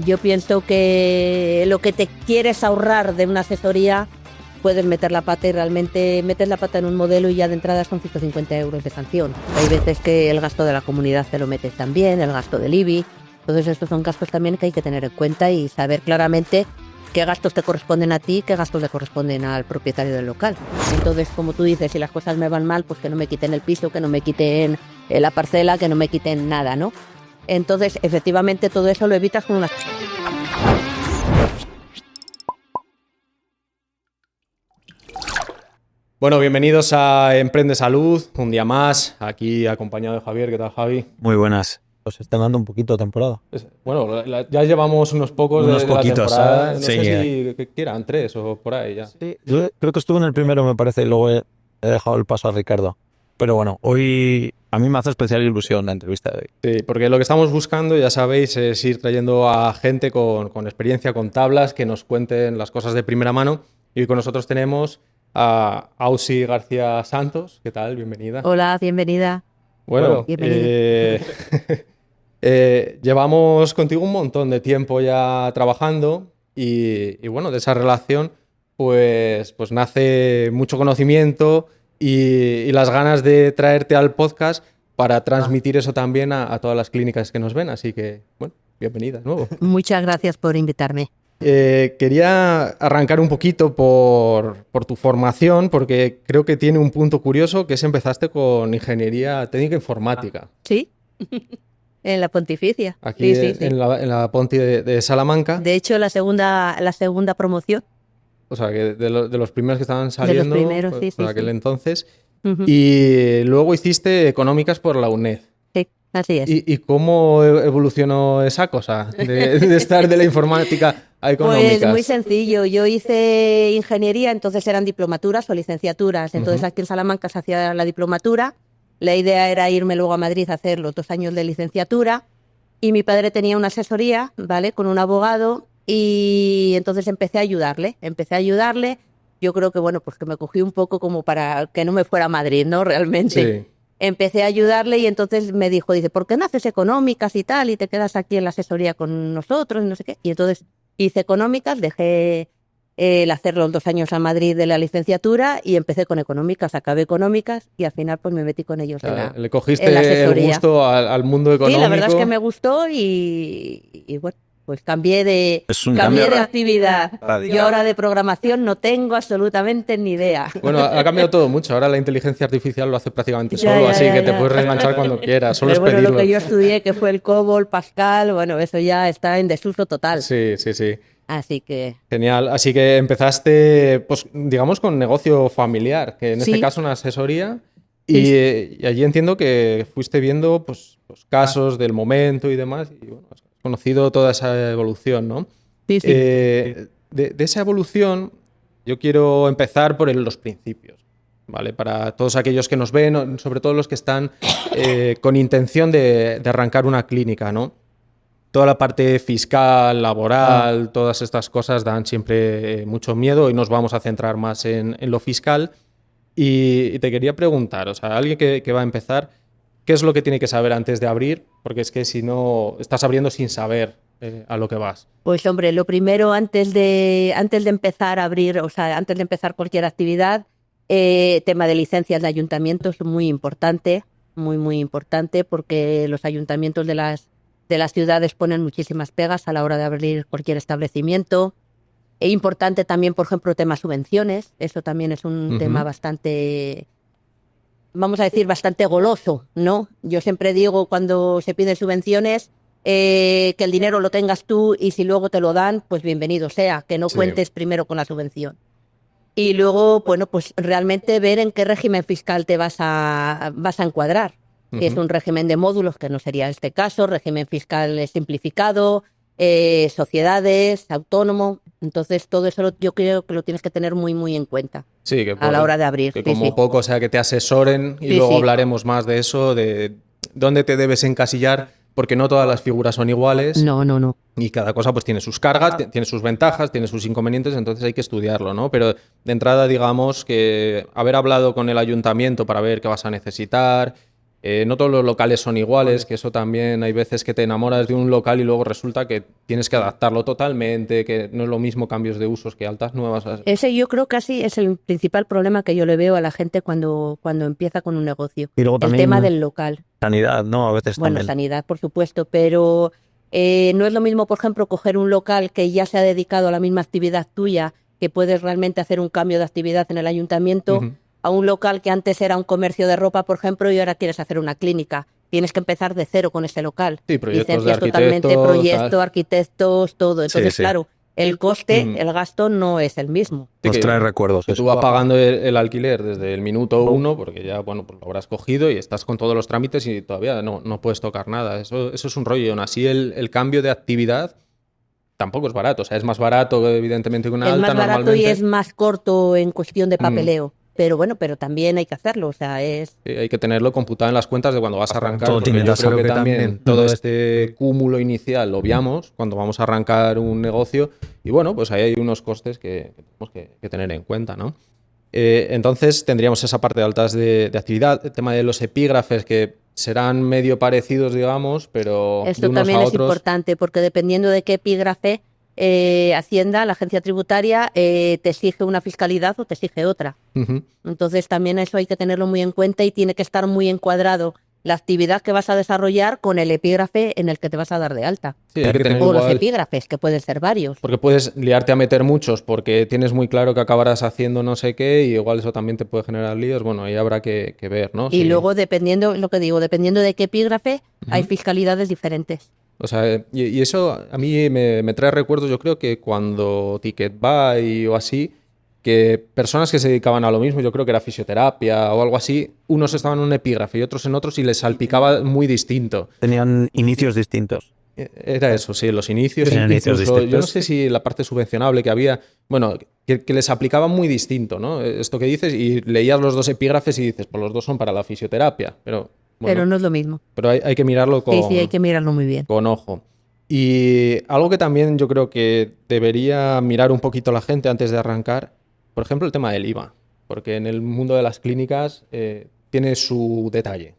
Yo pienso que lo que te quieres ahorrar de una asesoría, puedes meter la pata y realmente metes la pata en un modelo y ya de entrada son 150 euros de sanción. Hay veces que el gasto de la comunidad te lo metes también, el gasto del IBI. Entonces estos son gastos también que hay que tener en cuenta y saber claramente qué gastos te corresponden a ti, qué gastos le corresponden al propietario del local. Entonces, como tú dices, si las cosas me van mal, pues que no me quiten el piso, que no me quiten la parcela, que no me quiten nada, ¿no? Entonces, efectivamente, todo eso lo evitas con una... Bueno, bienvenidos a Emprende Salud, un día más, aquí acompañado de Javier. ¿Qué tal, Javi? Muy buenas. Os están dando un poquito de temporada. Bueno, ya llevamos unos pocos unos de la poquitos, temporada. No sí. sé si ¿qué eran? 3 o por ahí ya. Sí, yo creo que estuve en el primero, me parece, y luego he dejado el paso a Ricardo. Pero bueno, hoy a mí me hace especial ilusión la entrevista de hoy. Sí, porque lo que estamos buscando, ya sabéis, es ir trayendo a gente con experiencia, con tablas, que nos cuenten las cosas de primera mano. Y con nosotros tenemos a Ausi García Santos. ¿Qué tal? Bienvenida. Hola, bienvenida. Bueno, llevamos contigo un montón de tiempo ya trabajando y bueno, de esa relación pues nace mucho conocimiento y las ganas de traerte al podcast para transmitir eso también a todas las clínicas que nos ven. Así que, bueno, bienvenida de nuevo. Muchas gracias por invitarme. Quería arrancar un poquito por tu formación, porque creo que tiene un punto curioso, que es empezaste con ingeniería técnica informática. Sí, en la Pontificia. Aquí sí. En la Ponti de Salamanca. De hecho, la segunda promoción. O sea, que de los primeros que estaban saliendo de los primeros, por aquel entonces. Uh-huh. Y luego hiciste económicas por la UNED. Sí, así es. ¿Y cómo evolucionó esa cosa de estar de la informática a económicas? Pues muy sencillo. Yo hice ingeniería, entonces eran diplomaturas o licenciaturas. Entonces aquí en Salamanca se hacía la diplomatura. La idea era irme luego a Madrid a hacer los 2 años de licenciatura. Y mi padre tenía una asesoría, ¿vale?, con un abogado. Y entonces empecé a ayudarle. Yo creo que, bueno, pues que me cogí un poco como para que no me fuera a Madrid, ¿no? Realmente. Sí. Empecé a ayudarle y entonces me dijo, ¿por qué no haces económicas y tal? Y te quedas aquí en la asesoría con nosotros y no sé qué. Y entonces hice económicas, dejé el hacer los 2 años a Madrid de la licenciatura y empecé con económicas, acabé económicas y al final pues me metí con ellos le cogiste el gusto al mundo económico. Sí, la verdad es que me gustó y bueno, pues cambié de actividad. Radical. Yo ahora de programación no tengo absolutamente ni idea. Bueno, ha cambiado todo mucho. Ahora la inteligencia artificial lo hace prácticamente solo, así que te puedes reenganchar cuando quieras. Solo Pero es pedirlo. Lo que yo estudié, que fue el COBOL, Pascal, bueno, eso ya está en desuso total. Sí. Así que... Genial. Así que empezaste, pues digamos, con negocio familiar, que en este caso una asesoría. Y allí entiendo que fuiste viendo pues, los casos del momento y demás. Y bueno, has conocido toda esa evolución, ¿no? Sí. De esa evolución, yo quiero empezar por los principios, ¿vale? Para todos aquellos que nos ven, sobre todo los que están con intención de arrancar una clínica, ¿no? Toda la parte fiscal, laboral, todas estas cosas dan siempre mucho miedo y nos vamos a centrar más en lo fiscal. Y te quería preguntar, o sea, alguien que va a empezar, ¿qué es lo que tiene que saber antes de abrir? Porque es que si no, estás abriendo sin saber a lo que vas. Pues hombre, lo primero antes de empezar a abrir, o sea, antes de empezar cualquier actividad, tema de licencias de ayuntamientos es muy importante, muy importante, porque los ayuntamientos de las ciudades ponen muchísimas pegas a la hora de abrir cualquier establecimiento. Es importante también, por ejemplo, tema subvenciones. Eso también es un tema bastante, vamos a decir, bastante goloso, ¿no? Yo siempre digo cuando se piden subvenciones que el dinero lo tengas tú y si luego te lo dan, pues bienvenido sea, que no cuentes primero con la subvención. Y luego, bueno, pues realmente ver en qué régimen fiscal te vas a encuadrar. Que es un régimen de módulos, que no sería este caso, régimen fiscal simplificado, sociedades, autónomo. Entonces, todo eso yo creo que lo tienes que tener muy en cuenta a la hora de abrir. Que como poco, o sea, que te asesoren y luego hablaremos más de eso, de dónde te debes encasillar, porque no todas las figuras son iguales. No. Y cada cosa pues tiene sus cargas, tiene sus ventajas, tiene sus inconvenientes, entonces hay que estudiarlo, ¿no? Pero de entrada, digamos que haber hablado con el ayuntamiento para ver qué vas a necesitar, No todos los locales son iguales, que eso también hay veces que te enamoras de un local y luego resulta que tienes que adaptarlo totalmente, que no es lo mismo cambios de usos que altas nuevas. Ese yo creo casi es el principal problema que yo le veo a la gente cuando empieza con un negocio. Y luego el también tema del local. Sanidad, ¿no? A veces Bueno, también. sanidad, por supuesto, pero no es lo mismo, por ejemplo, coger un local que ya se ha dedicado a la misma actividad tuya, que puedes realmente hacer un cambio de actividad en el ayuntamiento, a un local que antes era un comercio de ropa, por ejemplo, y ahora quieres hacer una clínica. Tienes que empezar de cero con ese local. Sí, proyectos Licencias de totalmente, arquitecto, proyecto, tal. arquitectos, todo. Entonces, Sí. claro, el coste, el gasto no es el mismo. Sí, Nos trae recuerdos. Que eso. tú vas pagando el alquiler desde el minuto 1, porque ya, bueno, pues lo habrás cogido y estás con todos los trámites y todavía no puedes tocar nada. Eso es un rollo. Y aún así el cambio de actividad tampoco es barato. O sea, es más barato, evidentemente, que una Es alta más barato normalmente. y es más corto en cuestión de papeleo. Pero bueno, pero también hay que hacerlo. O sea, es... Sí, hay que tenerlo computado en las cuentas de cuando vas a arrancar. Todo Porque tiene yo tasa. creo que Creo que también también todo todo este cúmulo inicial lo obviamos cuando vamos a arrancar un negocio. Y bueno, pues ahí hay unos costes que tenemos que tener en cuenta, ¿no? Entonces tendríamos esa parte de altas de actividad, el tema de los epígrafes que serán medio parecidos, digamos, pero de Esto unos también a es otros. importante porque dependiendo de qué epígrafe, Hacienda, la agencia tributaria, te exige una fiscalidad o te exige otra. Ujú. Entonces también eso hay que tenerlo muy en cuenta y tiene que estar muy encuadrado la actividad que vas a desarrollar con el epígrafe en el que te vas a dar de alta. Sí, hay que tener O los igual, epígrafes, que pueden ser varios. porque puedes liarte a meter muchos porque tienes muy claro que acabarás haciendo no sé qué y igual eso también te puede generar líos. Bueno, ahí habrá que ver, ¿no? Y Sí. luego, dependiendo, lo que digo, dependiendo de qué epígrafe, hay fiscalidades diferentes. O sea, y eso a mí me trae recuerdos, yo creo que cuando Ticketbuy o así, que personas que se dedicaban a lo mismo, yo creo que era fisioterapia o algo así, unos estaban en un epígrafe y otros en otros y les salpicaba muy distinto. Tenían inicios distintos. Era eso, sí, los inicios. Tenían inicios Incluso, yo no distintos. sé si la parte subvencionable que había, bueno, que les aplicaba muy distinto, ¿no? Esto que dices, y leías los dos epígrafes y dices, pues los dos son para la fisioterapia, pero bueno, Pero no es lo mismo. pero hay que mirarlo Sí, sí, hay que mirarlo muy bien. con ojo. Y algo que también yo creo que debería mirar un poquito la gente antes de arrancar, por ejemplo, el tema del IVA, porque en el mundo de las clínicas tiene su detalle.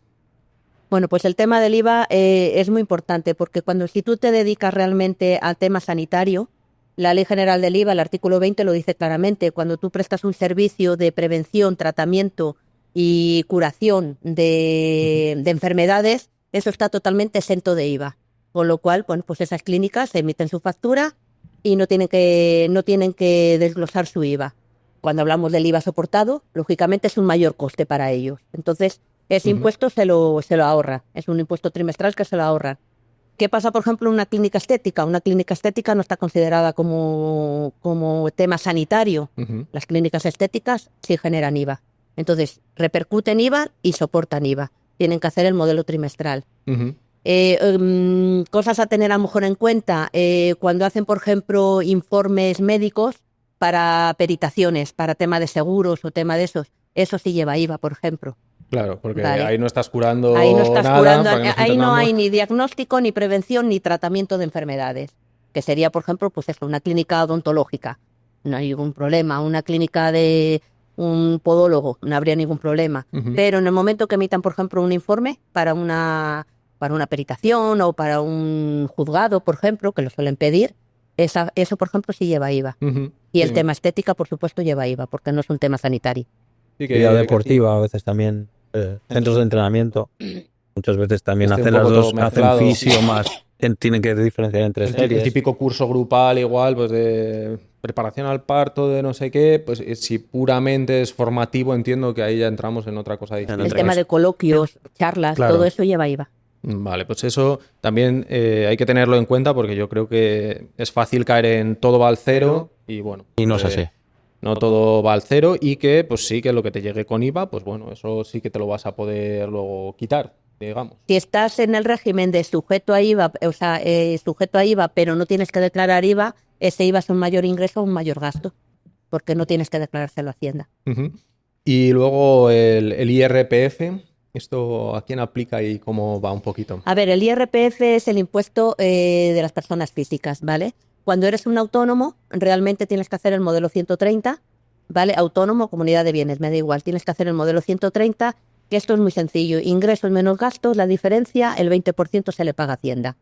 Bueno, pues el tema del IVA es muy importante porque si tú te dedicas realmente al tema sanitario, la Ley General del IVA, el artículo 20 lo dice claramente, cuando tú prestas un servicio de prevención, tratamiento y curación de enfermedades, eso está totalmente exento de IVA. Con lo cual, bueno, pues esas clínicas emiten su factura y no tienen que desglosar su IVA. Cuando hablamos del IVA soportado, lógicamente es un mayor coste para ellos. Entonces, ese impuesto se lo ahorra. Es un impuesto trimestral que se lo ahorran. ¿Qué pasa, por ejemplo, en una clínica estética? Una clínica estética no está considerada como tema sanitario. Las clínicas estéticas sí generan IVA. Entonces, repercuten IVA y soportan IVA. Tienen que hacer el modelo trimestral. Cosas a tener a lo mejor en cuenta. Cuando hacen, por ejemplo, informes médicos para peritaciones, para tema de seguros o tema de esos, eso sí lleva IVA, por ejemplo. Claro, porque Vale. ahí no estás curando Ahí no estás nada, curando, para que nos ahí no entendamos. hay ni diagnóstico, ni prevención, ni tratamiento de enfermedades. Que sería, por ejemplo, pues eso, una clínica odontológica. No hay ningún problema. Una clínica de un podólogo, no habría ningún problema. Pero en el momento que emitan, por ejemplo, un informe para una peritación o para un juzgado, por ejemplo, que lo suelen pedir, eso, por ejemplo, sí lleva IVA. Y el Sí. tema estética, por supuesto, lleva IVA, porque no es un tema sanitario. Sí, Actividad deportiva, a veces también. Centros de entrenamiento. Muchas veces también Esté hacen un las poco dos, todo hacen mezclado. fisio más. Tienen que diferenciar entre El series. típico curso grupal igual, pues de preparación al parto, de no sé qué, pues si puramente es formativo, entiendo que ahí ya entramos en otra cosa distinta. El tema de coloquios, charlas, Claro. todo eso lleva IVA. Vale, pues eso también hay que tenerlo en cuenta porque yo creo que es fácil caer en todo va al cero y bueno. Y no es así. No todo va al cero y que pues sí que lo que te llegue con IVA, pues bueno, eso sí que te lo vas a poder luego quitar, digamos. Si estás en el régimen de sujeto a IVA, o sea, sujeto a IVA, pero no tienes que declarar IVA, ese IVA es un mayor ingreso o un mayor gasto, porque no tienes que declarárselo a Hacienda. Y luego el IRPF, ¿esto a quién aplica y cómo va un poquito? A ver, el IRPF es el impuesto de las personas físicas, ¿vale? Cuando eres un autónomo, realmente tienes que hacer el modelo 130, ¿vale? Autónomo, comunidad de bienes, me da igual, tienes que hacer el modelo 130 que esto es muy sencillo. Ingresos menos gastos, la diferencia, el 20% se le paga a Hacienda.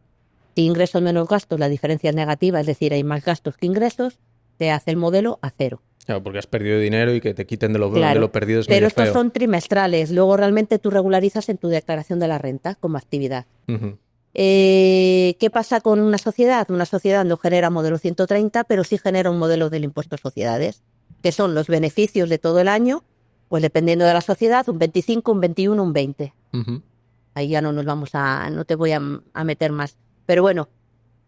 Si ingresos menos gastos, la diferencia es negativa, es decir, hay más gastos que ingresos, te hace el modelo a cero. Claro, porque has perdido dinero y que te quiten de lo perdido es pero medio estos feo. son trimestrales. Luego realmente tú regularizas en tu declaración de la renta como actividad. Ujú. ¿Qué pasa con una sociedad? Una sociedad no genera modelo 130, pero sí genera un modelo del impuesto a sociedades, que son los beneficios de todo el año, pues dependiendo de la sociedad, un 25, un 21, un 20. Ujú. Ahí ya no te voy a meter más. Pero bueno,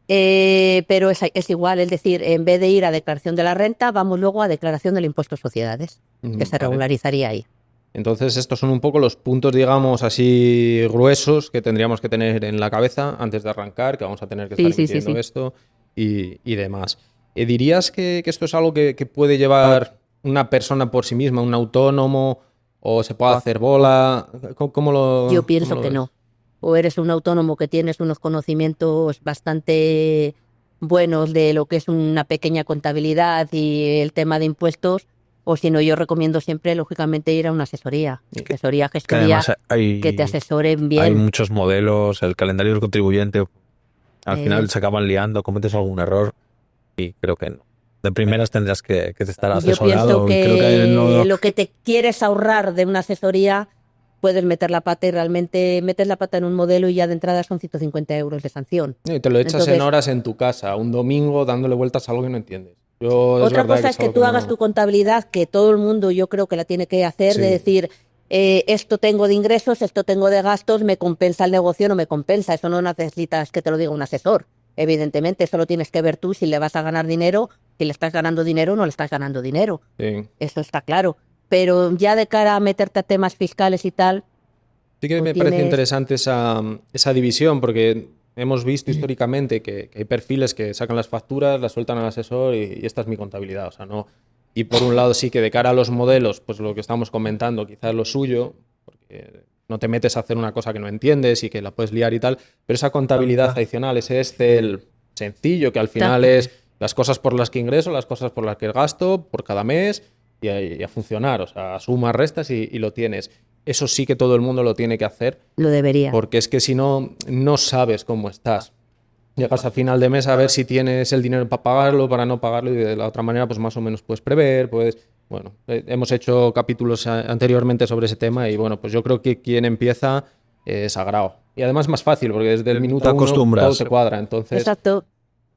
pero es igual, es decir, en vez de ir a declaración de la renta, vamos luego a declaración del impuesto a sociedades, que se Vale. regularizaría ahí. Entonces, estos son un poco los puntos, digamos, así gruesos que tendríamos que tener en la cabeza antes de arrancar, que vamos a tener que estar emitiendo esto y demás. ¿Dirías que esto es algo que puede llevar una persona por sí misma, un autónomo, o se puede hacer bola? ¿Cómo lo Yo pienso cómo lo que ves? no. O eres un autónomo que tienes unos conocimientos bastante buenos de lo que es una pequeña contabilidad y el tema de impuestos, o si no, yo recomiendo siempre, lógicamente, ir a una asesoría, Que gestoría, además que te asesoren hay bien. muchos modelos, el calendario del contribuyente, al final se acaban liando, cometes algún error y creo que no. De primeras tendrás que estar Yo asesorado. pienso Y creo que no, lo que te quieres ahorrar de una asesoría, puedes meter la pata y realmente metes la pata en un modelo y ya de entrada son 150 euros de sanción. Y te lo echas Entonces, en horas en tu casa, un domingo dándole vueltas a algo que no entiendes. Es otra verdad cosa es que algo tú no- hagas tu contabilidad, que todo el mundo yo creo que la tiene que hacer, Sí. de decir, esto tengo de ingresos, esto tengo de gastos, me compensa el negocio o no me compensa. Eso no necesitas que te lo diga un asesor. Evidentemente, eso lo tienes que ver tú si le vas a ganar dinero, si le estás ganando dinero o no le estás ganando dinero. Sí. Eso está claro. Pero ya de cara a meterte a temas fiscales y tal, Sí que tú me parece tienes- interesante esa división, porque hemos visto históricamente que hay perfiles que sacan las facturas, las sueltan al asesor y esta es mi contabilidad. O sea, no. Y por un lado sí que de cara a los modelos, pues lo que estamos comentando, quizás lo suyo, porque no te metes a hacer una cosa que no entiendes y que la puedes liar y tal, pero esa contabilidad adicional, ese Excel sencillo, que al final es las cosas por las que ingreso, las cosas por las que gasto por cada mes y a funcionar. O sea, sumas, restas y lo tienes. Eso sí que todo el mundo lo tiene que hacer, lo debería. porque es que si no, no sabes cómo estás. Llegas a final de mes a ver si tienes el dinero para pagarlo, para no pagarlo, y de la otra manera, pues más o menos puedes prever, puedes... Bueno, hemos hecho capítulos anteriormente sobre ese tema y bueno, pues yo creo que quien empieza es sagrado. Y además más fácil, porque desde el minuto Te uno acostumbras. todo te cuadra. Entonces, Exacto.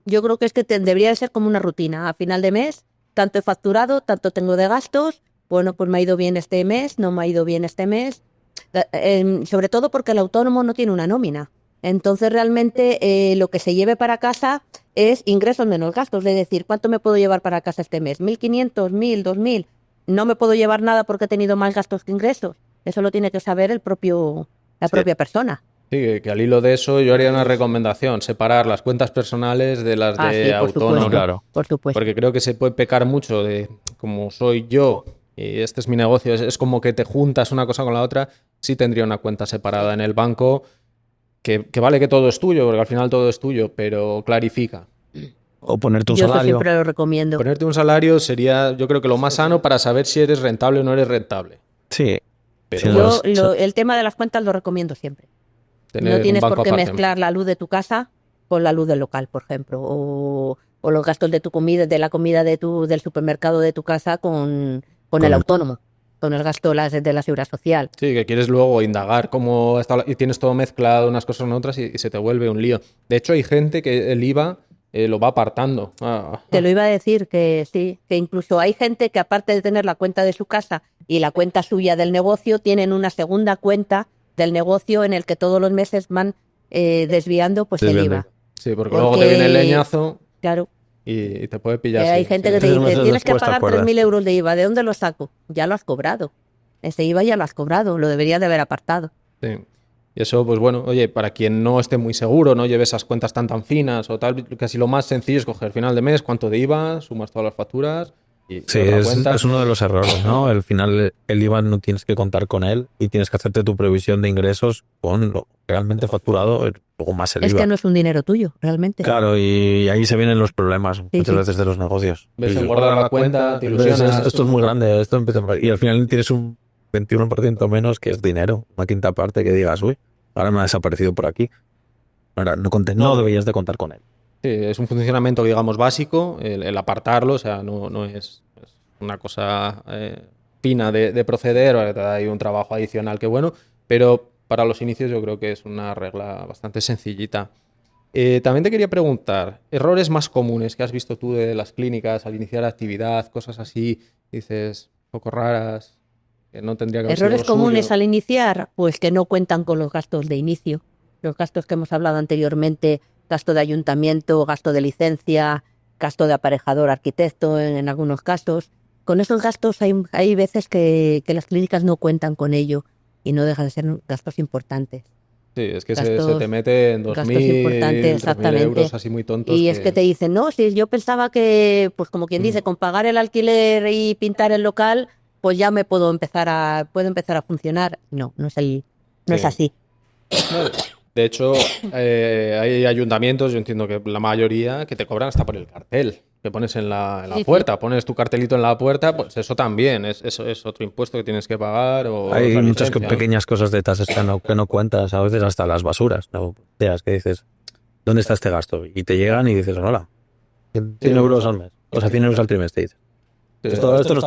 Yo creo que es que debería de ser como una rutina. A final de mes, tanto he facturado, tanto tengo de gastos. Bueno, pues me ha ido bien este mes, no me ha ido bien este mes. Sobre todo porque el autónomo no tiene una nómina. Entonces realmente lo que se lleve para casa es ingresos menos gastos. Es decir, ¿cuánto me puedo llevar para casa este mes? ¿1.500, 1.000, 2.000? No me puedo llevar nada porque he tenido más gastos que ingresos. Eso lo tiene que saber la propia persona. sí, que al hilo de eso yo haría una recomendación, separar las cuentas personales de las de Sí, por autónomo. supuesto. Claro. Por supuesto. Porque creo que se puede pecar mucho de como soy yo y este es mi negocio, es como que te juntas una cosa con la otra. Sí tendría una cuenta separada en el banco que vale que todo es tuyo, porque al final todo es tuyo, pero clarifica. O ponerte un Yo eso salario. siempre lo recomiendo. Ponerte un salario sería, yo creo que lo más sano para saber si eres rentable o no eres rentable. Sí. Pero Sí, bueno, El tema de las cuentas lo recomiendo siempre. tener No un tienes banco por qué aparte. mezclar la luz de tu casa con la luz del local, por ejemplo, o los gastos de tu comida, de la comida del supermercado de tu casa con el autónomo, con el gasto de la seguridad social. Sí, que quieres luego indagar cómo está y tienes todo mezclado unas cosas con otras y se te vuelve un lío. De hecho, hay gente que el IVA lo va apartando. Te lo iba a decir que sí, que incluso hay gente que aparte de tener la cuenta de su casa y la cuenta suya del negocio, tienen una segunda cuenta del negocio en el que todos los meses van desviando pues el IVA. Sí, porque luego te viene el leñazo Claro. y te puede pillar. Hay sí, gente sí. que te 3 dice, meses tienes que después te pagar acuerdas. 3.000 euros de IVA. ¿De dónde lo saco? Ya lo has cobrado. Ese IVA ya lo has cobrado, lo deberías de haber apartado. Sí. Y eso, pues bueno, oye, para quien no esté muy seguro, no lleve esas cuentas tan finas o tal, casi lo más sencillo es coger final de mes, cuánto de IVA, sumas todas las facturas y Sí, otra cuenta. es uno de los errores, ¿no? Al final el IVA no tienes que contar con él y tienes que hacerte tu previsión de ingresos con lo realmente facturado, luego más el Es IVA. que no es un dinero tuyo, realmente. Claro, y ahí se vienen los problemas muchas sí. veces de los negocios. Ves Y- engordar la cuenta, te ilusionas. Esto es muy grande, esto empieza y al final tienes un 21% menos, que es dinero. Una quinta parte que digas, uy, ahora me ha desaparecido por aquí. Ahora no deberías de contar con él. Sí, es un funcionamiento, digamos, básico, el apartarlo, o sea, no es una cosa fina de proceder, hay un trabajo adicional que bueno, pero para los inicios yo creo que es una regla bastante sencillita. También te quería preguntar, errores más comunes que has visto tú de las clínicas al iniciar actividad, cosas así, dices, un poco raras, que no tendría que haber sido Errores lo comunes suyo. al iniciar, pues que no cuentan con los gastos de inicio, los gastos que hemos hablado anteriormente, gasto de ayuntamiento, gasto de licencia, gasto de aparejador arquitecto en algunos casos. Con esos gastos hay veces que las clínicas no cuentan con ello y no dejan de ser gastos importantes. Sí, es que se Gastos, te mete en gastos importantes, 2.000, 3.000 euros exactamente. así muy tontos Y es que te dicen, no, si yo pensaba que, pues como quien dice, con pagar el alquiler y pintar el local, pues ya puedo empezar a funcionar. No, no es Sí. así. No, de hecho, hay ayuntamientos, yo entiendo que la mayoría, que te cobran hasta por el cartel que pones en la Sí, sí. puerta. Pones tu cartelito en la puerta, pues eso también eso es otro impuesto que tienes que pagar o Hay otra muchas licencia, ¿no? pequeñas cosas de tasas que no cuentas, a veces hasta las basuras. ¿No? Ideas que dices, ¿dónde está este gasto? Y te llegan y dices, hola, 100 euros al mes, o sea, 100 euros al trimestre. Dices, esto no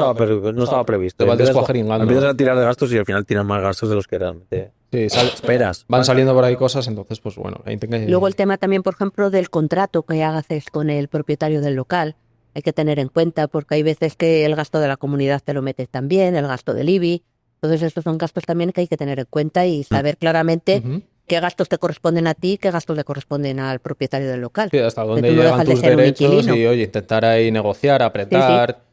estaba previsto. Te vas Empiezas descuajeringando. a tirar de gastos y al final tiras más gastos de los que realmente Sí, esperas. van saliendo por ahí cosas, entonces, pues bueno, Luego el tema también, por ejemplo, del contrato que haces con el propietario del local. Hay que tener en cuenta porque hay veces que el gasto de la comunidad te lo metes también, el gasto del IBI. Entonces estos son gastos también que hay que tener en cuenta y saber claramente qué gastos te corresponden a ti, qué gastos le corresponden al propietario del local. Sí, hasta dónde tú no llegan dejas de tus ser un derechos inquilino. y, oye, intentar ahí negociar, apretar.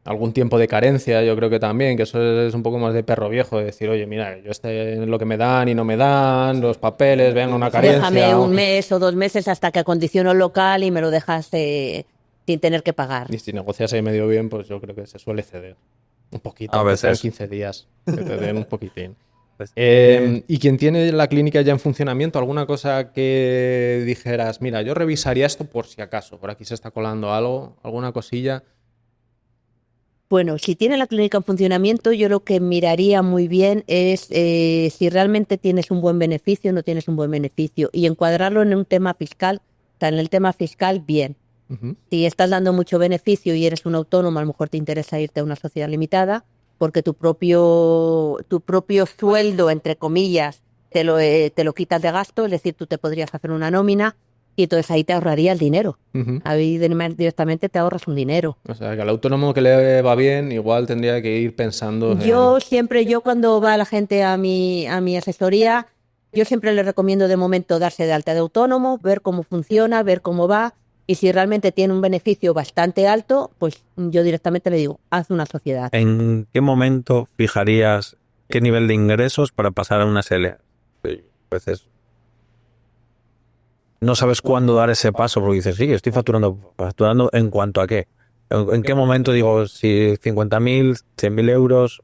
Algún tiempo de carencia, yo creo que también, que eso es un poco más de perro viejo, de decir, oye, mira, yo es lo que me dan y no me dan, los papeles, venga, una carencia. Déjame un mes o 2 meses hasta que acondiciono el local y me lo dejas sin tener que pagar. Y si negocias ahí medio bien, pues yo creo que se suele ceder. Un poquito, A aunque sean veces. 15 días, que te den un poquitín. Pues, ¿Y quien tiene la clínica ya en funcionamiento, alguna cosa que dijeras, mira, yo revisaría esto por si acaso, por aquí se está colando algo, alguna cosilla? Bueno, si tiene la clínica en funcionamiento, yo lo que miraría muy bien es si realmente tienes un buen beneficio o no tienes un buen beneficio y encuadrarlo en un tema fiscal. O sea, en el tema fiscal, bien. Si estás dando mucho beneficio y eres un autónomo, a lo mejor te interesa irte a una sociedad limitada porque tu propio sueldo, entre comillas, te lo quitas de gasto, es decir, tú te podrías hacer una nómina y entonces ahí te ahorraría el dinero. Ahí directamente te ahorras un dinero. O sea, que al autónomo que le va bien, igual tendría que ir pensando Yo cuando va la gente a mi asesoría, yo siempre les recomiendo de momento darse de alta de autónomo, ver cómo funciona, ver cómo va, y si realmente tiene un beneficio bastante alto, pues yo directamente le digo, haz una sociedad. ¿En qué momento fijarías qué nivel de ingresos para pasar a una SL? A veces no sabes cuándo dar ese paso porque dices, sí, estoy facturando en cuanto a qué. ¿En qué momento digo, si 50.000, 100.000 euros,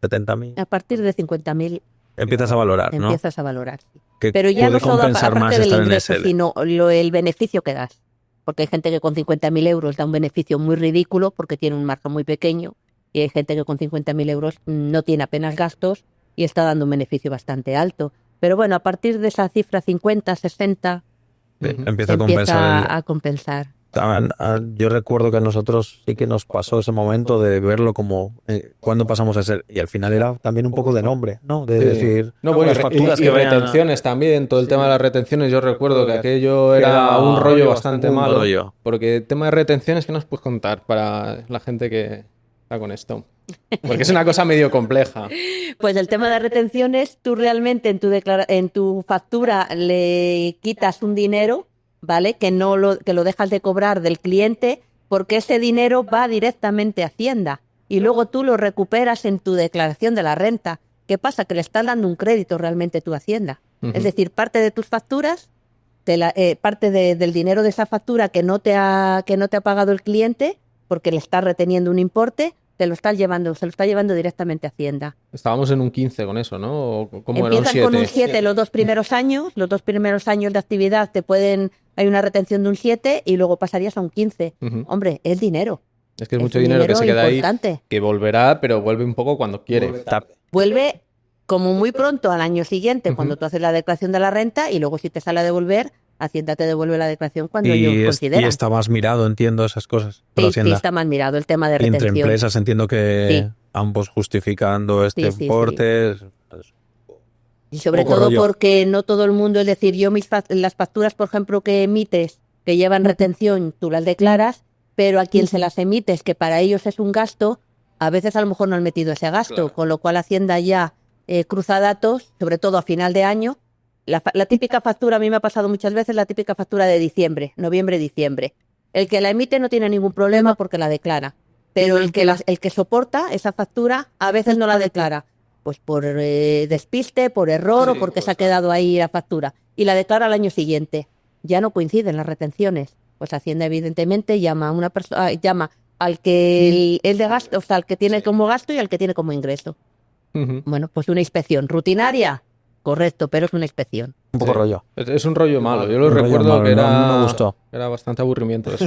70.000? A partir de 50.000 Empiezas a valorar, ¿no? empiezas a valorar. Que Pero ya puede no solo compensar más aparte del estar en ingreso, SL. sino el beneficio que das. Porque hay gente que con 50.000 euros da un beneficio muy ridículo porque tiene un margen muy pequeño y hay gente que con 50.000 euros no tiene apenas gastos y está dando un beneficio bastante alto. Pero bueno, a partir de esa cifra 50, 60, Empieza a compensar. a compensar. Yo recuerdo que a nosotros sí que nos pasó ese momento de verlo como cuando pasamos a ser, y al final era también un poco de nombre, ¿no? De decir, no, bueno, las facturas y que vean retenciones también, todo el tema de las retenciones, yo recuerdo que aquello era un rollo bastante malo, rollo. porque el tema de retenciones, ¿qué nos puedes contar para la gente que está con esto? Porque es una cosa medio compleja. Pues el tema de retenciones, tú realmente en tu factura le quitas un dinero, ¿vale? Que lo dejas de cobrar del cliente porque ese dinero va directamente a Hacienda y luego tú lo recuperas en tu declaración de la renta. ¿Qué pasa? Que le estás dando un crédito realmente tú a Hacienda. Es decir, parte de tus facturas, parte del dinero de esa factura que no te ha pagado el cliente porque le estás reteniendo un importe, se lo está llevando directamente a Hacienda. Estábamos en un 15 con eso, ¿no? ¿O cómo era? Empiezan con un 7 los 2 primeros años. Los 2 primeros años de actividad hay una retención de un 7 y luego pasarías a un 15. Hombre, es dinero. Es que es mucho dinero que se queda importante. ahí, que volverá, pero vuelve un poco cuando quiere. Vuelve como muy pronto al año siguiente, cuando tú haces la declaración de la renta, y luego si te sale a devolver, Hacienda te devuelve la declaración cuando ellos consideran. Y está más mirado, entiendo, esas cosas. Sí, está más mirado el tema de y retención. Entre empresas entiendo que ambos justificando este importe. Y sobre todo porque no todo el mundo, es decir, yo las facturas, por ejemplo, que emites, que llevan retención, tú las declaras, pero a quien se las emites, que para ellos es un gasto, a veces a lo mejor no han metido ese gasto, con lo cual Hacienda ya cruza datos, sobre todo a final de año. La típica factura, a mí me ha pasado muchas veces, la típica factura de diciembre, noviembre-diciembre. El que la emite no tiene ningún problema porque la declara, pero el que soporta esa factura a veces no la declara, pues por despiste, por error o porque se ha quedado ahí la factura, y la declara al año siguiente. Ya no coinciden las retenciones. Pues Hacienda evidentemente llama a una persona, llama al que el de gasto, o sea, al que tiene como gasto y al que tiene como ingreso. Bueno, pues una inspección rutinaria. Correcto, pero es una inspección. Un poco rollo. Es un rollo malo. Yo lo recuerdo que no me gustó. Era bastante aburrimiento eso.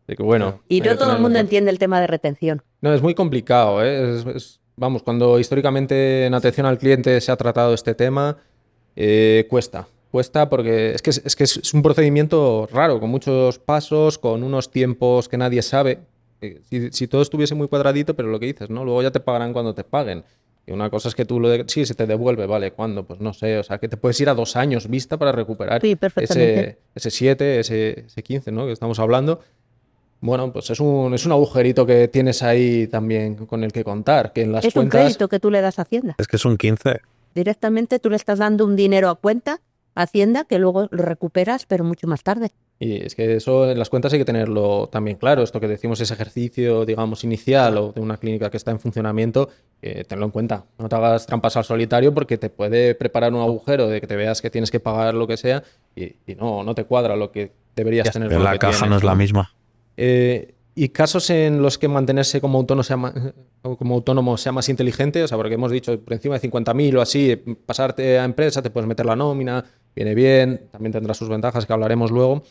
De que, bueno, y no todo el mundo entiende el tema de retención. No, es muy complicado. Vamos, cuando históricamente en atención al cliente se ha tratado este tema, cuesta. Cuesta porque es que es un procedimiento raro, con muchos pasos, con unos tiempos que nadie sabe. Si todo estuviese muy cuadradito, pero lo que dices, ¿no? Luego ya te pagarán cuando te paguen. Y una cosa es que tú sí, se te devuelve, ¿vale? ¿Cuándo? Pues no sé, o sea, que te puedes ir a 2 años vista para recuperar ese 7, ese 15, ¿no? Que estamos hablando. Bueno, pues es un agujerito que tienes ahí también con el que contar, que en las cuentas... Es un crédito que tú le das a Hacienda. Es que es un 15. Directamente tú le estás dando un dinero a cuenta, a Hacienda, que luego lo recuperas, pero mucho más tarde. Y es que eso en las cuentas hay que tenerlo también claro. Esto que decimos, ese ejercicio, digamos, inicial o de una clínica que está en funcionamiento, tenlo en cuenta. No te hagas trampas al solitario porque te puede preparar un agujero de que te veas que tienes que pagar lo que sea y no te cuadra lo que deberías tener. Pero la caja no es la misma. Y casos en los que mantenerse como autónomo sea más inteligente, o sea, porque hemos dicho por encima de 50.000 o así, pasarte a empresa, te puedes meter la nómina, viene bien, también tendrá sus ventajas que hablaremos luego.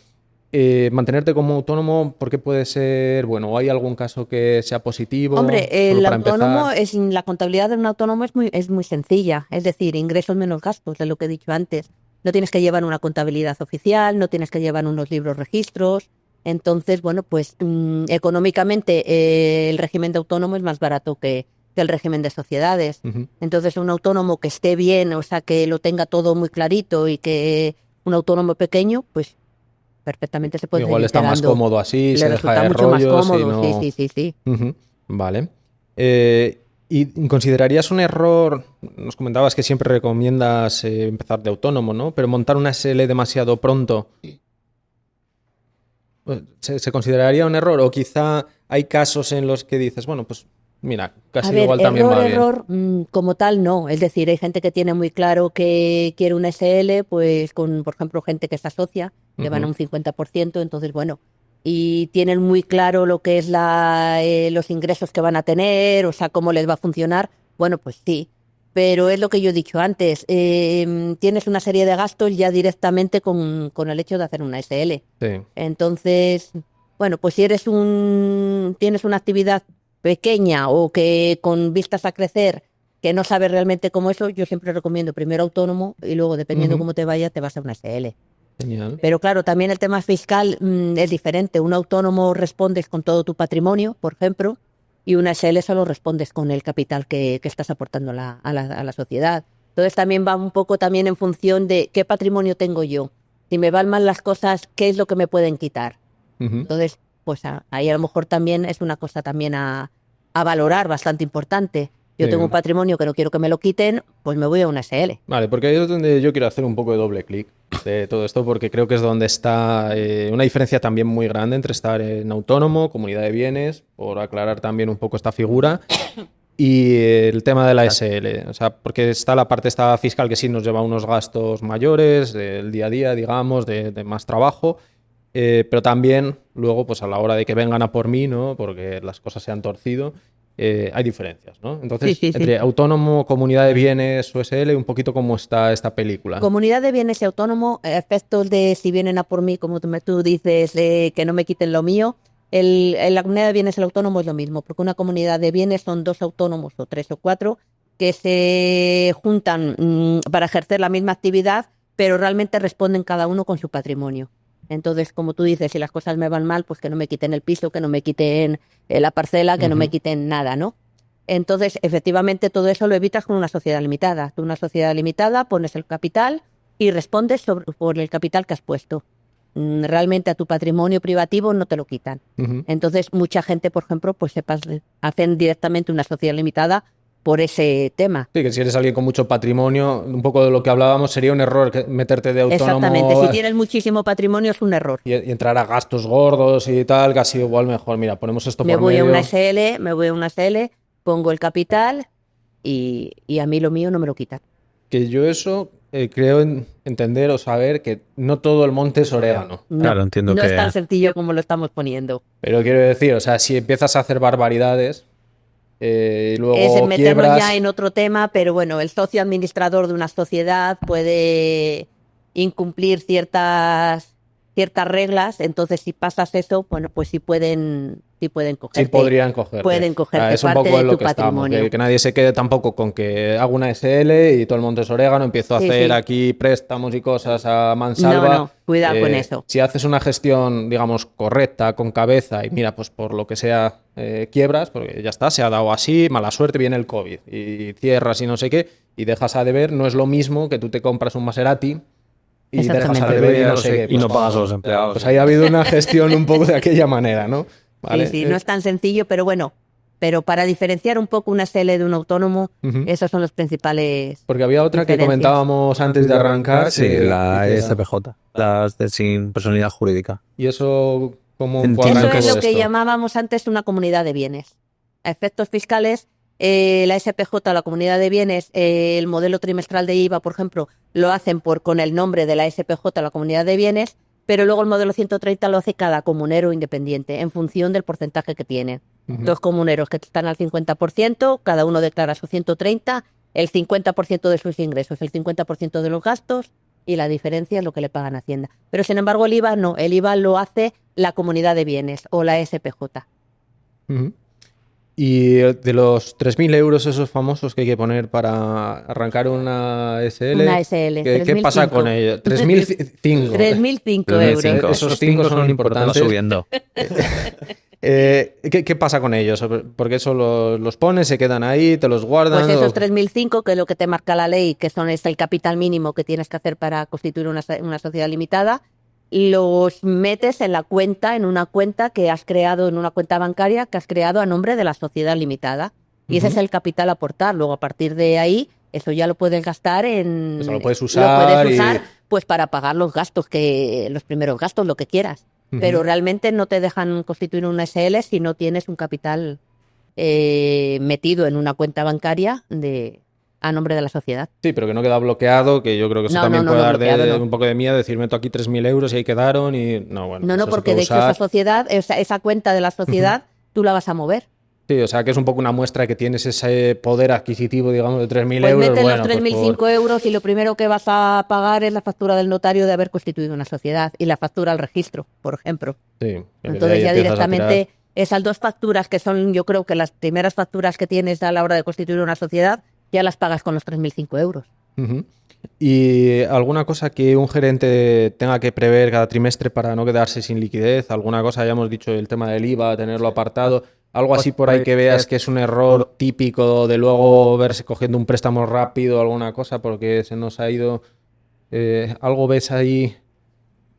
Mantenerte como autónomo, ¿por qué puede ser bueno? ¿O hay algún caso que sea positivo? Hombre, la contabilidad de un autónomo es muy sencilla, es decir, ingresos menos gastos, de lo que he dicho antes. No tienes que llevar una contabilidad oficial, no tienes que llevar unos libros registros. Entonces, bueno, pues económicamente el régimen de autónomo es más barato que el régimen de sociedades. Entonces, un autónomo que esté bien, o sea, que lo tenga todo muy clarito y que un autónomo pequeño, pues perfectamente se puede igual está más cómodo así, se deja de mucho rollos, más cómodo, no... sí. Vale. ¿Y considerarías un error? Nos comentabas que siempre recomiendas empezar de autónomo, ¿no? Pero montar una SL demasiado pronto, ¿se consideraría un error? O quizá hay casos en los que dices, bueno, pues mira, casi igual también va bien. Error como tal no. Es decir, hay gente que tiene muy claro que quiere una SL, pues con, por ejemplo, gente que se asocia, que van a un 50%, entonces bueno, y tienen muy claro lo que es los ingresos que van a tener, o sea, cómo les va a funcionar, bueno, pues sí. Pero es lo que yo he dicho antes, tienes una serie de gastos ya directamente con el hecho de hacer una SL. Sí. Entonces, bueno, pues si tienes una actividad pequeña o que con vistas a crecer, que no sabes realmente cómo eso, yo siempre recomiendo primero autónomo y luego, dependiendo cómo te vaya, te vas a una SL. Genial. Pero claro, también el tema fiscal es diferente. Un autónomo respondes con todo tu patrimonio, por ejemplo, y una SL solo respondes con el capital que estás aportando a la sociedad. Entonces también va un poco también en función de qué patrimonio tengo yo. Si me van mal las cosas, ¿qué es lo que me pueden quitar? Entonces, pues ahí a lo mejor también es una cosa también a valorar bastante importante. Yo tengo un patrimonio que no quiero que me lo quiten, pues me voy a una SL. Vale, porque ahí es donde yo quiero hacer un poco de doble clic de todo esto, porque creo que es donde está una diferencia también muy grande entre estar en autónomo, comunidad de bienes, por aclarar también un poco esta figura, y el tema de la SL. O sea, porque está la parte fiscal que sí nos lleva a unos gastos mayores del día a día, digamos, de más trabajo. Pero también luego, pues a la hora de que vengan a por mí, ¿no? Porque las cosas se han torcido, hay diferencias, ¿no? Entonces, entre autónomo, comunidad de bienes o SL, un poquito cómo está esta película. Comunidad de bienes y autónomo, efectos de si vienen a por mí, como tú dices, que no me quiten lo mío, En la comunidad de bienes el autónomo es lo mismo, porque una comunidad de bienes son 2 autónomos o 3 o 4 que se juntan para ejercer la misma actividad, pero realmente responden cada uno con su patrimonio. Entonces, como tú dices, si las cosas me van mal, pues que no me quiten el piso, que no me quiten la parcela, que no me quiten nada, ¿no? Entonces, efectivamente, todo eso lo evitas con una sociedad limitada. Tú, una sociedad limitada, pones el capital y respondes por el capital que has puesto. Realmente a tu patrimonio privativo no te lo quitan. Entonces, mucha gente, por ejemplo, pues hacen directamente una sociedad limitada por ese tema. Sí, que si eres alguien con mucho patrimonio, un poco de lo que hablábamos, sería un error meterte de autónomo. Exactamente, si tienes muchísimo patrimonio es un error. Y entrar a gastos gordos y tal, casi igual mejor. Mira, ponemos esto por medio. Me voy a una SL, pongo el capital y a mí lo mío no me lo quitan. Que yo eso creo entender o saber que no todo el monte es orégano. No, claro, entiendo no que... es tan sencillo como lo estamos poniendo. Pero quiero decir, o sea, si empiezas a hacer barbaridades y luego es meternos quiebras... ya en otro tema, pero bueno, el socio administrador de una sociedad puede incumplir ciertas reglas, entonces si pasas eso, bueno, pues sí pueden cogerte. Sí podrían cogerte. Pueden cogerte es un parte poco de en lo tu que patrimonio. Estamos, que nadie se quede tampoco con que hago una SL y todo el monte es orégano, empiezo a hacer aquí préstamos y cosas a mansalva. No, cuidado con eso. Si haces una gestión, digamos, correcta, con cabeza y mira, pues por lo que sea quiebras, porque ya está, se ha dado así, mala suerte, viene el COVID y cierras y no sé qué y dejas a deber, no es lo mismo que tú te compras un Maserati y dejas a deber y no sé qué. Y no pagas a los empleados. Pues ahí ha habido una gestión un poco de aquella manera, ¿no? ¿Vale? Sí, no es tan sencillo, pero bueno, pero para diferenciar un poco una SL de un autónomo, esos son los principales. Porque había otra que comentábamos antes de arrancar. Sí, la SPJ, las de sin personalidad jurídica. ¿Y eso cómo Eso es lo que esto? llamábamos antes una comunidad de bienes. A efectos fiscales, la SPJ, la comunidad de bienes, el modelo trimestral de IVA, por ejemplo, lo hacen con el nombre de la SPJ, la comunidad de bienes, pero luego el modelo 130 lo hace cada comunero independiente en función del porcentaje que tiene. Dos comuneros que están al 50%, cada uno declara su 130, el 50% de sus ingresos, el 50% de los gastos y la diferencia es lo que le pagan a Hacienda. Pero sin embargo el IVA no, el IVA lo hace la comunidad de bienes o la SPJ. Y de los 3.000 euros esos famosos que hay que poner para arrancar una SL, Una SL. ¿qué pasa con ellos? 3.005. 3.005 euros. Esos 5 son importantes. Subiendo. ¿Qué pasa con ellos? Porque eso los pones, se quedan ahí, te los guardan. Pues esos 3.005, que es lo que te marca la ley, que es el capital mínimo que tienes que hacer para constituir una sociedad limitada, los metes en una cuenta que has creado, en una cuenta bancaria que has creado a nombre de la sociedad limitada. Y ese es el capital a aportar. Luego, a partir de ahí, eso ya lo puedes gastar en... Eso lo puedes usar. Pues para pagar los primeros gastos, lo que quieras. Pero realmente no te dejan constituir una SL si no tienes un capital metido en una cuenta bancaria a nombre de la sociedad. Sí, pero que no queda bloqueado, que yo creo que eso también puede dar un poco de miedo, decir, meto aquí 3.000 euros y ahí quedaron y... No, porque de hecho esa sociedad, esa cuenta de la sociedad, tú la vas a mover. Sí, o sea que es un poco una muestra que tienes ese poder adquisitivo, digamos, de 3.000 pues euros. Metes los 3.005 euros y lo primero que vas a pagar es la factura del notario de haber constituido una sociedad y la factura al registro, por ejemplo. Sí. Entonces ya directamente esas dos facturas que son, yo creo que las primeras facturas que tienes a la hora de constituir una sociedad, ya las pagas con los 3.005 euros. ¿Y alguna cosa que un gerente tenga que prever cada trimestre para no quedarse sin liquidez? ¿Alguna cosa? Ya hemos dicho el tema del IVA, tenerlo apartado. ¿Algo así por ahí que veas que es un error típico de luego verse cogiendo un préstamo rápido o alguna cosa porque se nos ha ido? ¿Algo ves ahí?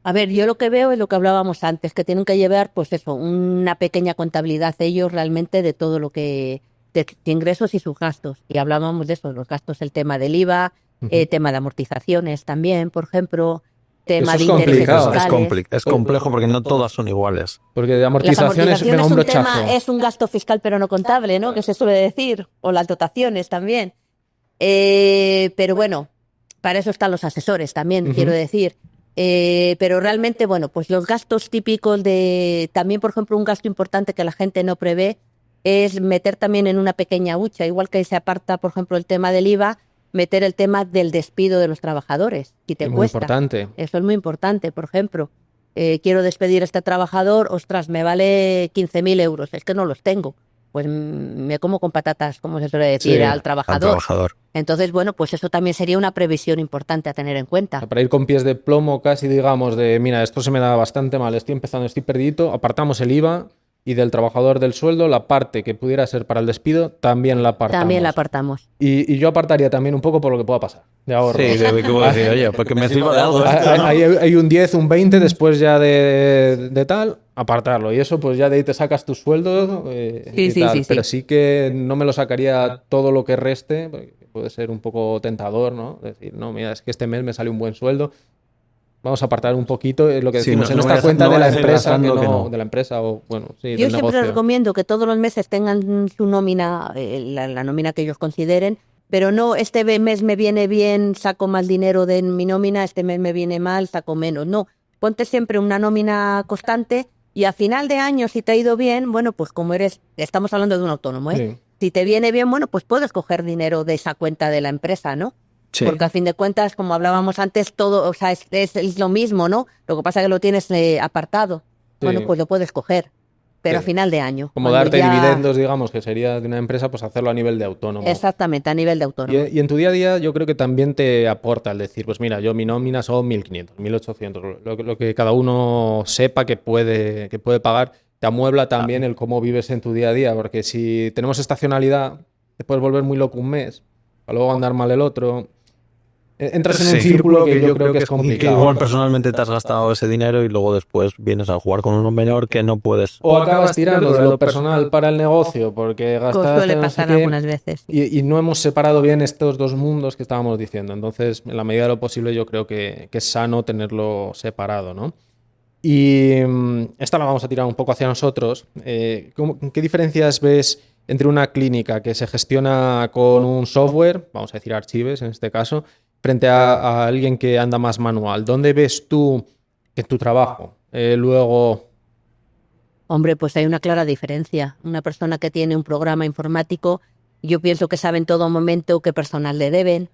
A ver, yo lo que veo es lo que hablábamos antes, que tienen que llevar, pues eso, una pequeña contabilidad ellos realmente de todo lo que... de ingresos y sus gastos. Y hablábamos de eso, los gastos, el tema del IVA, tema de amortizaciones también, por ejemplo, tema de intereses fiscales. Es complejo porque no todas son iguales. Porque de amortizaciones venga un brochazo. Es un gasto fiscal pero no contable, ¿no? Que se suele decir, o las dotaciones también. Pero bueno, para eso están los asesores también, quiero decir. Pero realmente, bueno, pues los gastos típicos también, por ejemplo, un gasto importante que la gente no prevé es meter también en una pequeña hucha, igual que se aparta, por ejemplo, el tema del IVA, meter el tema del despido de los trabajadores, si te cuesta. Muy importante. Eso es muy importante, por ejemplo. quiero despedir a este trabajador, ostras, me vale 15.000 euros, es que no los tengo. Pues me como con patatas, como se suele decir, Sí, al trabajador. Entonces, bueno, pues eso también sería una previsión importante a tener en cuenta. Para ir con pies de plomo casi, digamos, de mira, esto se me da bastante mal, estoy empezando, estoy perdido, apartamos el IVA y del trabajador del sueldo, la parte que pudiera ser para el despido, también la apartamos. También la apartamos. Y yo apartaría también un poco por lo que pueda pasar, de ahorro. Sí, de que puedo decir, oye, porque me sirva de algo esto, ¿no? Hay un 10, un 20 después ya de tal, apartarlo. Y eso pues ya de ahí te sacas tus sueldos y Sí, tal. sí, sí. Pero sí que no me lo sacaría todo lo que reste, porque puede ser un poco tentador, ¿no? Decir, no, mira, es que este mes me sale un buen sueldo. Vamos a apartar un poquito lo que Sí, decimos no- en no esta vayas- cuenta no de la vayas a ir empresa, gastando que no. de la empresa o, bueno, sí, Yo del siempre negocio. recomiendo que todos los meses tengan su nómina, la nómina que ellos consideren, pero no este mes me viene bien, saco más dinero de mi nómina, este mes me viene mal, saco menos. No, ponte siempre una nómina constante y a final de año, si te ha ido bien, bueno, pues como estamos hablando de un autónomo, ¿eh? Sí. Si te viene bien, bueno, pues puedes coger dinero de esa cuenta de la empresa, ¿no? Sí. Porque a fin de cuentas, como hablábamos antes, todo, o sea, es lo mismo, ¿no? Lo que pasa es que lo tienes apartado. Sí. Bueno, pues lo puedes coger, pero Sí. a final de año. Como cuando darte ya- dividendos, digamos, que sería de una empresa, pues hacerlo a nivel de autónomo. Exactamente, a nivel de autónomo. Y en tu día a día yo creo que también te aporta el decir, pues mira, yo mi nómina son 1.500, 1.800, lo que cada uno sepa que puede pagar, te amuebla también el cómo vives en tu día a día, porque si tenemos estacionalidad, te puedes volver muy loco un mes, para luego andar mal el otro. Entras en un círculo que yo creo que es que complicado. igual personalmente te has gastado ese dinero y luego después vienes a jugar con uno menor que no puedes. O acabas tirando de lo personal para el negocio, porque Como gastaste suele no sé pasar qué, algunas veces. y no hemos separado bien estos dos mundos que estábamos diciendo. Entonces, en la medida de lo posible, yo creo que es sano tenerlo separado, ¿no? Y esta la vamos a tirar un poco hacia nosotros. ¿Qué diferencias ves entre una clínica que se gestiona con un software, vamos a decir Archives en este caso, frente a alguien que anda más manual? ¿Dónde ves tú en tu trabajo luego... Hombre, pues hay una clara diferencia. Una persona que tiene un programa informático, yo pienso que sabe en todo momento qué personas le deben,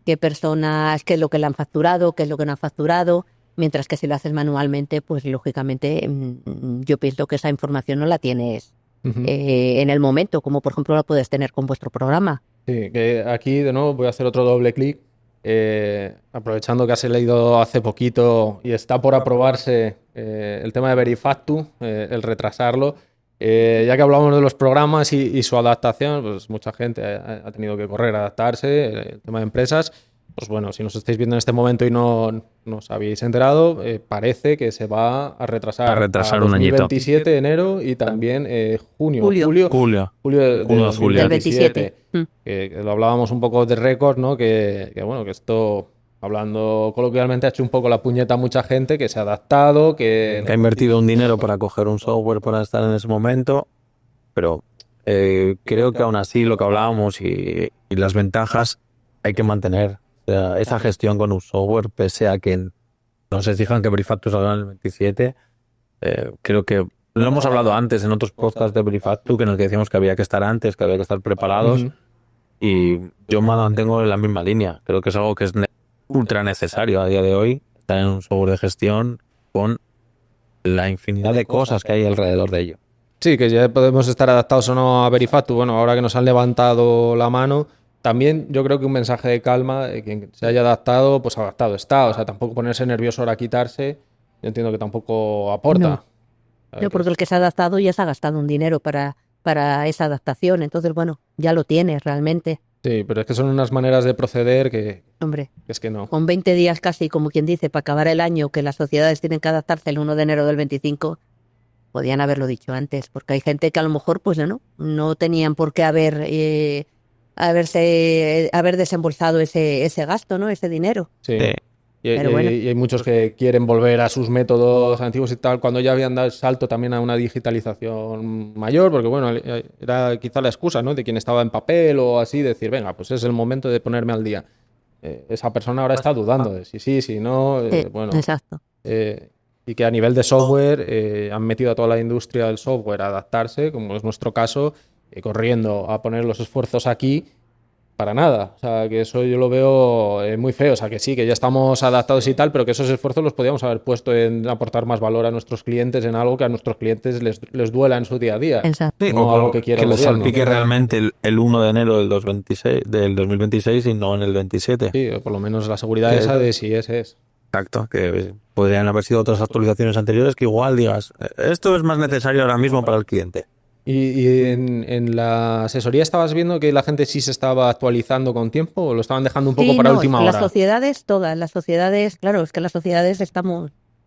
qué personas, qué es lo que le han facturado, qué es lo que no han facturado, mientras que si lo haces manualmente, pues lógicamente yo pienso que esa información no la tienes en el momento, como por ejemplo la puedes tener con vuestro programa. Sí, que aquí de nuevo voy a hacer otro doble clic. Aprovechando que has leído hace poquito y está por aprobarse el tema de Verifactu, el retrasarlo, ya que hablamos de los programas y su adaptación, pues mucha gente ha tenido que correr a adaptarse, el tema de empresas. Pues bueno, si nos estáis viendo en este momento y no os habéis enterado, parece que se va a retrasar a un añito. 2027 de enero y también julio Julio. de Junio de julio. 2027. Mm. Que lo hablábamos un poco de récord, ¿no? Que bueno, que esto, hablando coloquialmente, ha hecho un poco la puñeta a mucha gente que se ha adaptado, Que ha invertido un dinero para coger un software para estar en ese momento, pero creo que aún así lo que hablábamos y las ventajas hay que mantener. O sea, esa gestión con un software, pese a que no se fijan que Verifactu salga en el 27, creo que lo hemos hablado antes en otros podcasts de Verifactu, que en el que decíamos que había que estar antes, que había que estar preparados, Ujú. y yo me mantengo en la misma línea. Creo que es algo que es ultra necesario a día de hoy, estar en un software de gestión con la infinidad de cosas que hay alrededor de ello. Sí, que ya podemos estar adaptados o no a Verifactu. Bueno, ahora que nos han levantado la mano, también yo creo que un mensaje de calma, quien se haya adaptado, pues adaptado está. O sea, tampoco ponerse nervioso ahora quitarse, yo entiendo que tampoco aporta. No, porque el que se ha adaptado ya se ha gastado un dinero para esa adaptación, entonces bueno, ya lo tienes realmente. Sí, pero es que son unas maneras de proceder que Hombre, es que no. con 20 días casi, como quien dice, para acabar el año, que las sociedades tienen que adaptarse el 1 de enero del 25, podían haberlo dicho antes, porque hay gente que a lo mejor, pues no tenían por qué haber desembolsado ese gasto, ¿no? Ese dinero. Sí. Sí. Pero bueno. Y hay muchos que quieren volver a sus métodos antiguos y tal, cuando ya habían dado el salto también a una digitalización mayor, porque bueno, era quizá la excusa, ¿no? De quien estaba en papel o así, decir, venga, pues es el momento de ponerme al día. Esa persona ahora está dudando de si sí, si no, Sí, bueno. exacto. Y que a nivel de software han metido a toda la industria del software a adaptarse, como es nuestro caso, corriendo a poner los esfuerzos aquí. Para nada. O sea, que eso yo lo veo muy feo. O sea, que sí, que ya estamos adaptados y tal, pero que esos esfuerzos los podíamos haber puesto en aportar más valor a nuestros clientes en algo que a nuestros clientes les duela en su día a día. Exacto. Sí, No o algo que quiera que el les gobierno. salpique realmente el 1 de enero del 2026 y no en el 27. Sí, o por lo menos la seguridad Que- esa de si es. Exacto, que podrían haber sido otras actualizaciones anteriores que igual digas, esto es más necesario ahora mismo para el cliente. ¿Y en la asesoría estabas viendo que la gente sí se estaba actualizando con tiempo o lo estaban dejando un poco Sí, para no, última las hora? sociedades, todas, las sociedades, claro, es que las sociedades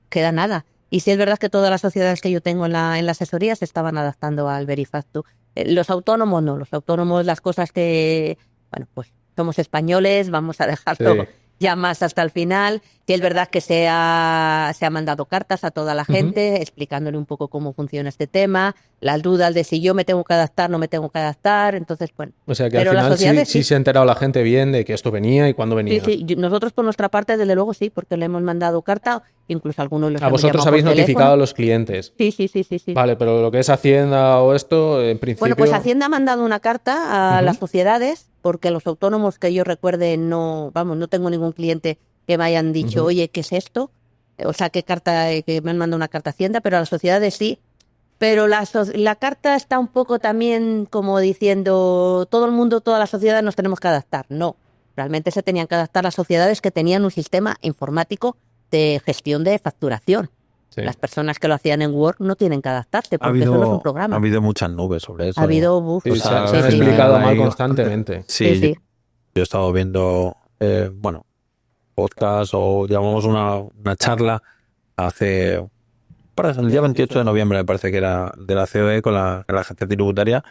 queda nada. Y sí es verdad que todas las sociedades que yo tengo en la asesoría se estaban adaptando al Verifactu. Los autónomos no, los autónomos las cosas que, bueno, pues somos españoles, vamos a dejarlo Sí. ya más hasta el final. Sí es verdad que se ha mandado cartas a toda la gente explicándole un poco cómo funciona este tema, las dudas de si yo me tengo que adaptar, no me tengo que adaptar, entonces, bueno. O sea que al Pero las final sí, sociedades sí se ha enterado la gente bien de que esto venía y cuándo venía. Sí, nosotros por nuestra parte, desde luego sí, porque le hemos mandado carta, incluso algunos los A hemos vosotros llamado habéis por notificado teléfono. a los clientes. Sí. Vale, pero lo que es Hacienda o esto, en principio... Bueno, pues Hacienda ha mandado una carta a las sociedades, porque los autónomos que yo recuerde no, vamos, no tengo ningún cliente que me hayan dicho, oye, ¿qué es esto? O sea, qué carta, que me han mandado una carta a Hacienda, pero a las sociedades sí. Pero la carta está un poco también como diciendo, todo el mundo, todas las sociedades nos tenemos que adaptar. No, realmente se tenían que adaptar las sociedades que tenían un sistema informático de gestión de facturación. Sí. Las personas que lo hacían en Word no tienen que adaptarse Ha porque eso no es un habido, programa. ha habido muchas nubes sobre eso. Ha habido... uf, Sí, O se sea, han sí, explicado ahí- mal constantemente. Sí, Sí. Yo he estado viendo, bueno, podcast o llamamos una charla hace, para el día 28 de noviembre me parece que era, de la COE con la agencia tributaria,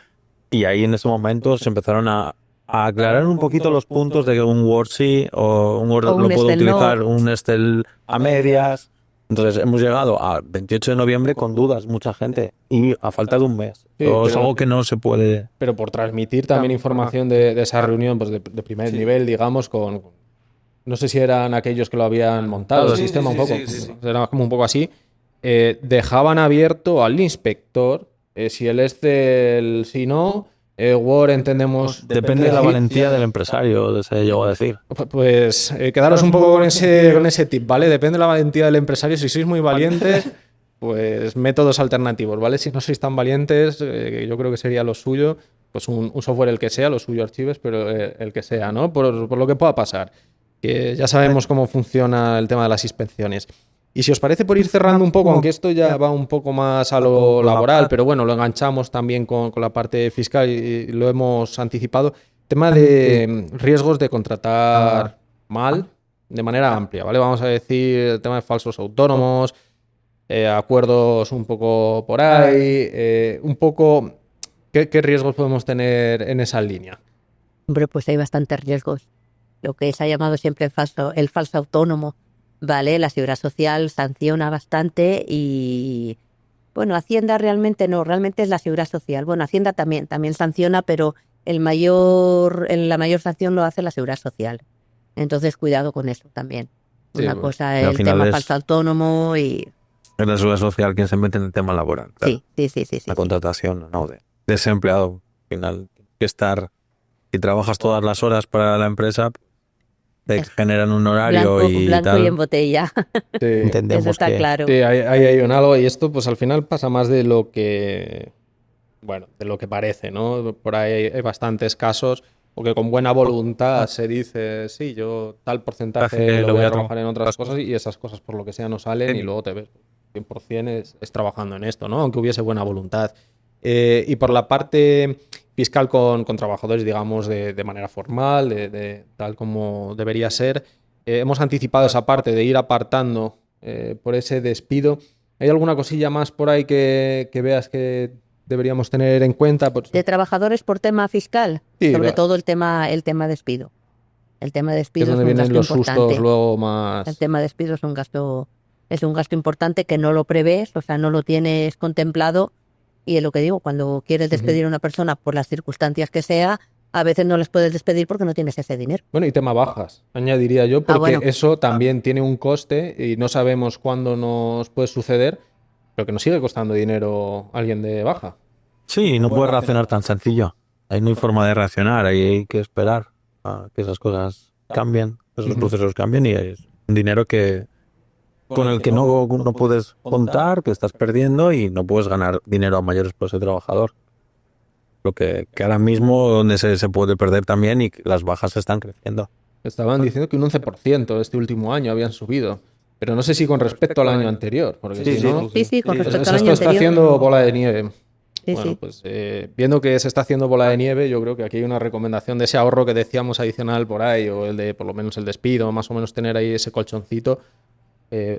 y ahí en ese momento se empezaron a aclarar un poquito los puntos de que un Word sí o un Word O un lo puedo Excel no. utilizar, un Excel a medias. Entonces hemos llegado a 28 de noviembre con dudas, mucha gente, y a falta de un mes. Sí, Es pero- algo que no se puede... Pero por transmitir también información de esa reunión pues de primer nivel, digamos, con... No sé si eran aquellos que lo habían montado, el sistema un poco. Era como un poco así. Dejaban abierto al inspector si el Excel, si no, Word entendemos... Depende de la valentía del empresario, se llegó a decir. Pues quedaros un poco con ese tip, ¿vale? Depende de la valentía del empresario. Si sois muy valientes, pues métodos alternativos, ¿vale? Si no sois tan valientes, yo creo que sería lo suyo, pues un software el que sea, lo suyo Archives, pero el que sea, ¿no? Por lo que pueda pasar. Que ya sabemos cómo funciona el tema de las inspecciones. Y si os parece, por ir cerrando un poco, aunque esto ya va un poco más a lo laboral, pero bueno, lo enganchamos también con la parte fiscal y lo hemos anticipado, tema de riesgos de contratar mal de manera amplia, ¿vale? Vamos a decir el tema de falsos autónomos, acuerdos un poco por ahí, un poco... ¿Qué riesgos podemos tener en esa línea? Hombre, pues hay bastantes riesgos. Lo que se ha llamado siempre el falso autónomo, ¿vale? La Seguridad Social sanciona bastante y, bueno, Hacienda realmente no, realmente es la Seguridad Social. Bueno, Hacienda también sanciona, pero la mayor sanción lo hace la Seguridad Social. Entonces, cuidado con eso también. Sí, Una bueno, cosa y al el final tema es- falso autónomo y... Es la seguridad social quien se mete en el tema laboral. Claro. Sí. La contratación, no, de ese empleado. Al final, tienes que estar, si trabajas todas las horas para la empresa, te generan un horario Blanco tal. y en botella. Sí. Entendemos Eso está que claro. Sí, hay un algo y esto pues al final pasa más de lo que, bueno, de lo que parece, ¿no? Por ahí hay bastantes casos o que con buena voluntad se dice, sí, yo tal porcentaje lo voy a trabajar en otras cosas y esas cosas por lo que sea no salen y luego te ves 100% es trabajando en esto, ¿no? Aunque hubiese buena voluntad. Y por la parte fiscal con trabajadores, digamos, de manera formal, de tal como debería ser, hemos anticipado esa parte de ir apartando por ese despido. ¿Hay alguna cosilla más por ahí que veas que deberíamos tener en cuenta? Pues, De trabajadores por tema fiscal, Sí, sobre va. todo el tema despido. El tema de que despido es donde es un vienen gasto los importante. sustos luego más... El tema de despido es un gasto importante que no lo prevés, o sea, no lo tienes contemplado. Y es lo que digo, cuando quieres despedir a una persona por las circunstancias que sea, a veces no les puedes despedir porque no tienes ese dinero. Bueno, y tema bajas, añadiría yo, porque bueno. eso también tiene un coste y no sabemos cuándo nos puede suceder, pero que nos sigue costando dinero alguien de baja. sí, no puedes reaccionar tan sencillo. Ahí no hay forma de reaccionar, ahí hay que esperar. a que esas cosas cambien, que esos procesos cambien y es un dinero con el que no puedes contar, que estás perdiendo y no puedes ganar dinero a mayores por ese trabajador. Lo que ahora mismo donde se puede perder también y que las bajas están creciendo. Estaban diciendo que un 11% este último año habían subido. Pero no sé si con respecto al año anterior. Porque Sí, si no, Sí, con respecto al esto año está anterior. haciendo bola de nieve. Sí, Bueno, sí. pues viendo que se está haciendo bola de nieve, yo creo que aquí hay una recomendación de ese ahorro que decíamos adicional por ahí, o el de por lo menos el despido, más o menos tener ahí ese colchoncito.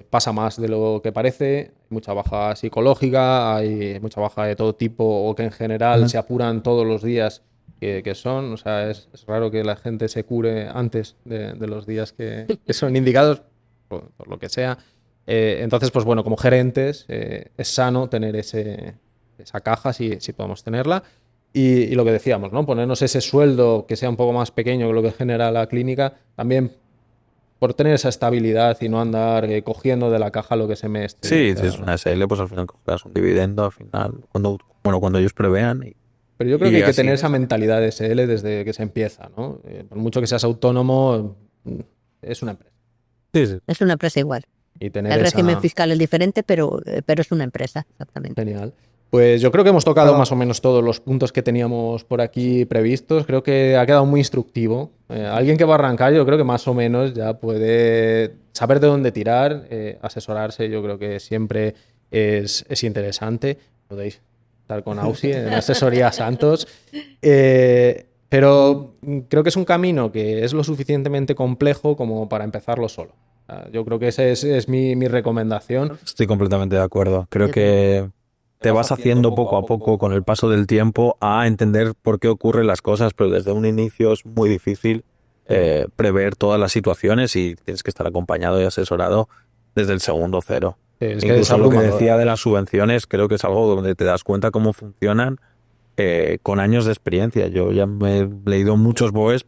Pasa más de lo que parece, hay mucha baja psicológica, hay mucha baja de todo tipo, o que en general se apuran todos los días que son. O sea, es raro que la gente se cure antes de los días que son indicados, por lo que sea. Entonces, pues bueno, como gerentes, es sano tener esa caja, si podemos tenerla. Y lo que decíamos, ¿no? Ponernos ese sueldo que sea un poco más pequeño que lo que genera la clínica, también por tener esa estabilidad y no andar cogiendo de la caja lo que se me esté. Sí, O si sea, es una SL, pues al final cogerás un dividendo, al final, cuando ellos prevean. pero yo creo y que hay que así tener es. esa mentalidad de SL desde que se empieza, ¿no? Por mucho que seas autónomo, es una empresa. Sí. Es una empresa igual. Y tener El régimen esa... fiscal es diferente, pero es una empresa, exactamente. Genial. Pues yo creo que hemos tocado más o menos todos los puntos que teníamos por aquí previstos. Creo que ha quedado muy instructivo. Alguien que va a arrancar, yo creo que más o menos ya puede saber de dónde tirar, asesorarse. Yo creo que siempre es interesante. Podéis estar con Ausi en Asesoría Santos. Pero creo que es un camino que es lo suficientemente complejo como para empezarlo solo. Yo creo que esa es mi recomendación. Estoy completamente de acuerdo. Creo que te vas haciendo poco a poco con el paso del tiempo a entender por qué ocurren las cosas, pero desde un inicio es muy difícil prever todas las situaciones y tienes que estar acompañado y asesorado desde el segundo cero. Es que es Incluso lo que abrumador. decía de las subvenciones, creo que es algo donde te das cuenta cómo funcionan con años de experiencia. Yo ya me he leído muchos BOEs,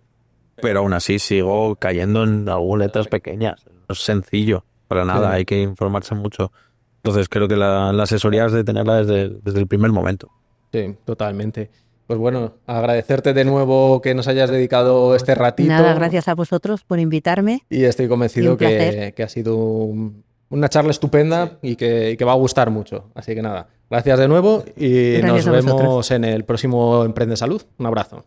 pero aún así sigo cayendo en algunas letras pequeñas. No es sencillo, para nada, Sí. hay que informarse mucho. Entonces creo que la asesoría es de tenerla desde el primer momento. Sí, totalmente. Pues bueno, agradecerte de nuevo que nos hayas dedicado este ratito. Nada, gracias a vosotros por invitarme. Y estoy Y convencido un placer. que ha sido una charla estupenda y que va a gustar mucho. Así que nada, gracias de nuevo y Gracias nos a vosotros. vemos en el próximo Emprende Salud. Un abrazo.